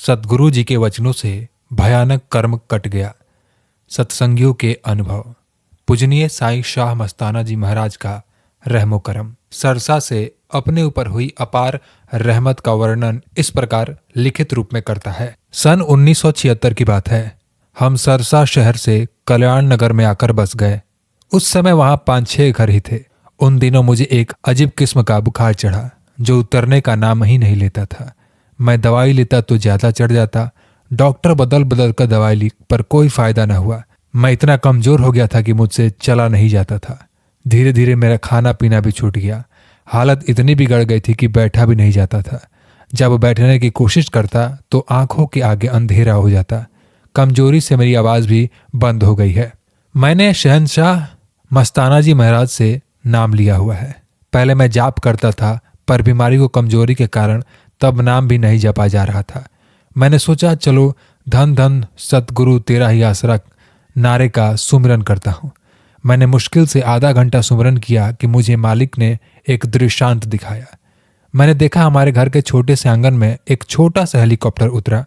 सद्गुरु जी के वचनों से भयानक कर्म कट गया। सत्संगियों के अनुभव। पूजनीय साईं शाह मस्ताना जी महाराज का रहमो करम। सरसा से अपने ऊपर हुई अपार रहमत का वर्णन इस प्रकार लिखित रूप में करता है। सन 1976 की बात है। हम सरसा शहर से कल्याण नगर में आकर बस गए। उस समय वहां 5-6 घर ही थे। उन दिनों मुझे एक अजीब किस्म का बुखार चढ़ा जो उतरने का नाम ही नहीं लेता था। मैं दवाई लेता तो ज्यादा चढ़ जाता। डॉक्टर बदल बदल कर दवाई ली पर कोई फायदा न हुआ। मैं इतना कमजोर हो गया था कि मुझसे चला नहीं जाता था। धीरे धीरे मेरा खाना पीना भी छूट गया। हालत इतनी बिगड़ गई थी कि बैठा भी नहीं जाता था। जब बैठने की कोशिश करता तो आंखों के आगे अंधेरा हो जाता। कमजोरी से मेरी आवाज भी बंद हो गई है। मैंने शहंशाह मस्ताना जी महाराज से नाम लिया हुआ है। पहले मैं जाप करता था पर बीमारी को कमजोरी के कारण तब नाम भी नहीं जपा जा रहा था। मैंने सोचा चलो धन धन सतगुरु तेरा ही आसरा नारे का सुमिरन करता हूँ। मैंने मुश्किल से आधा घंटा सुमिरन किया कि मुझे मालिक ने एक दृष्टांत दिखाया। मैंने देखा हमारे घर के छोटे से आंगन में एक छोटा सा हेलीकॉप्टर उतरा।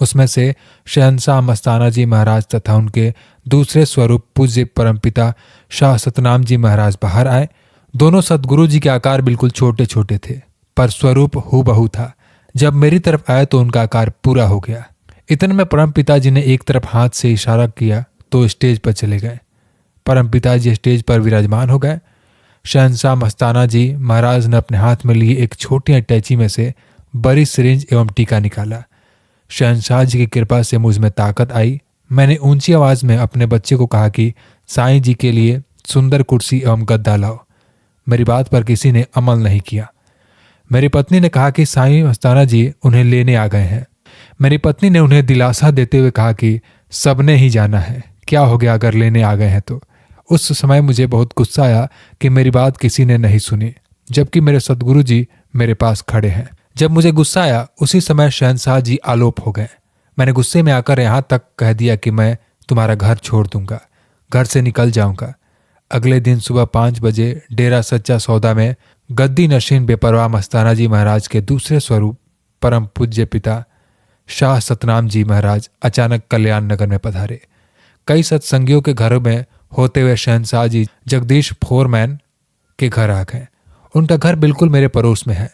उसमें से शहंशाह मस्ताना जी महाराज तथा उनके दूसरे स्वरूप पूज्य परमपिता शाह सतनाम जी महाराज बाहर आए। दोनों सतगुरु जी के आकार बिल्कुल छोटे छोटे थे पर स्वरूप हूबहू था। जब मेरी तरफ आए तो उनका आकार पूरा हो गया। इतने में परम पिताजी ने एक तरफ हाथ से इशारा किया तो स्टेज पर चले गए। परम पिताजी स्टेज पर विराजमान हो गए। शहंशाह मस्ताना जी महाराज ने अपने हाथ में लिए एक छोटी अटैची में से बड़ी सिरिंज एवं टीका निकाला। शहंशाह जी की कृपा से मुझ में ताकत आई। मैंने ऊंची आवाज में अपने बच्चे को कहा कि साईं जी के लिए सुंदर कुर्सी एवं गद्दा लाओ। मेरी बात पर किसी ने अमल नहीं किया। मेरी पत्नी ने कहा कि साईं मस्ताना जी उन्हें लेने आ गए हैं। मेरी पत्नी ने उन्हें दिलासा देते हुए कहा कि सबने ही जाना है, क्या हो गया अगर लेने आ गए हैं तो। उस समय मुझे बहुत गुस्सा आया कि मेरी बात किसी ने नहीं सुनी जबकि मेरे सतगुरु जी मेरे पास खड़े हैं। जब मुझे गुस्सा आया उसी समय शहंशाह जी आलोप हो गए। मैंने गुस्से में आकर यहाँ तक कह दिया कि मैं तुम्हारा घर छोड़ दूंगा, घर से निकल जाऊंगा। अगले दिन सुबह 5 बजे डेरा सच्चा सौदा में गद्दी नशीन बेपरवाह मस्ताना जी महाराज के दूसरे स्वरूप परम पूज्य पिता शाह सतनाम जी महाराज अचानक कल्याण नगर में पधारे। कई सत्संगियों के घरों में होते हुए शहंशाह जी जगदीश फोरमैन के घर आ गए। उनका घर बिल्कुल मेरे पड़ोस में है।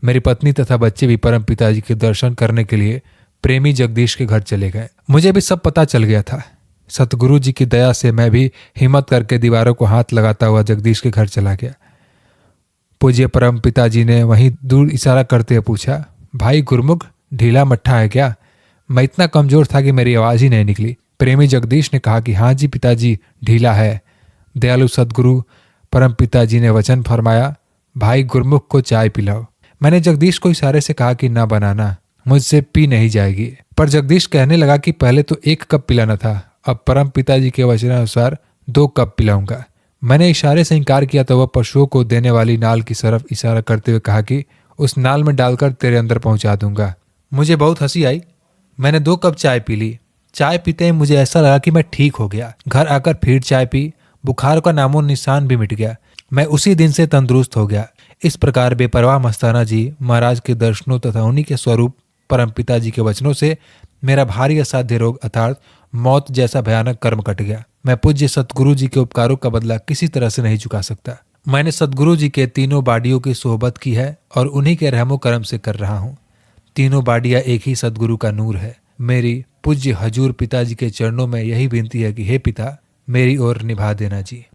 मेरी पत्नी तथा बच्चे भी परम पिताजी के दर्शन करने के लिए प्रेमी जगदीश के घर चले गए। मुझे भी सब पता चल गया था। सतगुरु जी की दया से मैं भी हिम्मत करके दीवारों को हाथ लगाता हुआ जगदीश के घर चला गया। पूज्य परम पिताजी ने वहीं दूर इशारा करते हुए पूछा, भाई गुरमुख ढीला मट्ठा है क्या? मैं इतना कमजोर था कि मेरी आवाज ही नहीं निकली। प्रेमी जगदीश ने कहा कि हाँ जी पिताजी ढीला है। दयालु सदगुरु परम पिताजी ने वचन फरमाया, भाई गुरमुख को चाय पिलाओ। मैंने जगदीश को इशारे से कहा कि ना बनाना, मुझसे पी नहीं जाएगी। पर जगदीश कहने लगा कि पहले तो 1 कप पिलाना था, अब परम पिताजी के वचनानुसार 2 कप पिलाऊंगा। मैंने इशारे से इनकार किया तो वह पशुओं को देने वाली नाल की तरफ इशारा करते हुए कहा कि उस नाल में डालकर तेरे अंदर पहुंचा दूंगा। मुझे बहुत हंसी आई। मैंने 2 कप चाय पी ली। चाय पीते ही मुझे ऐसा लगा कि मैं ठीक हो गया। घर आकर फिर चाय पी। बुखार का नामो निशान भी मिट गया। मैं उसी दिन से तंदुरुस्त हो गया। इस प्रकार बेपरवाह मस्ताना जी महाराज के दर्शनों तथा उन्हीं के स्वरूप परम पिताजी के वचनों से मेरा भारी असाध्य रोग अर्थात मौत जैसा भयानक कर्म कट गया। मैं पूज्य सतगुरु जी के उपकारों का बदला किसी तरह से नहीं चुका सकता। मैंने सतगुरु जी के तीनों बाडियों की सोहबत की है और उन्हीं के रहमो करम से कर रहा हूँ। तीनों बाडियां एक ही सतगुरु का नूर है। मेरी पूज्य हजूर पिताजी के चरणों में यही विनती है कि हे पिता मेरी ओर निभा देना जी।